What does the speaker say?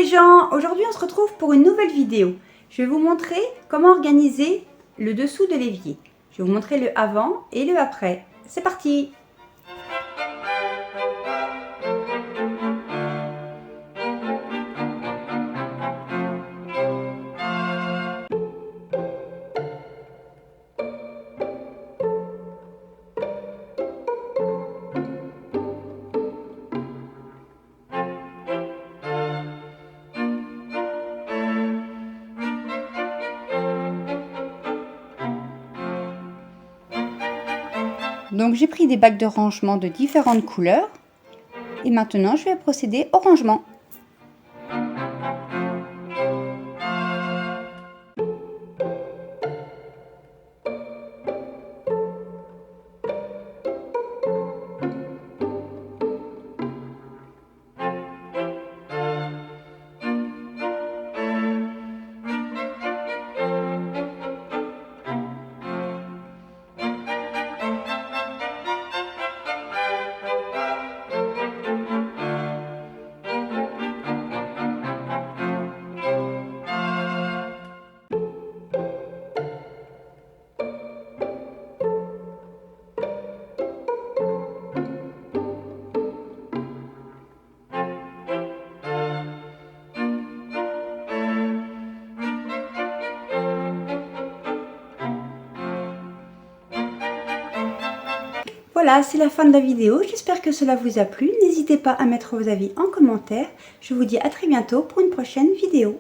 gens, aujourd'hui on se retrouve pour une nouvelle vidéo. Je vais vous montrer comment organiser le dessous de l'évier. Je vais vous montrer le avant et le après. C'est parti! Donc j'ai pris des bacs de rangement de différentes couleurs et maintenant je vais procéder au rangement. Voilà, c'est la fin de la vidéo. J'espère que cela vous a plu. N'hésitez pas à mettre vos avis en commentaire. Je vous dis à très bientôt pour une prochaine vidéo.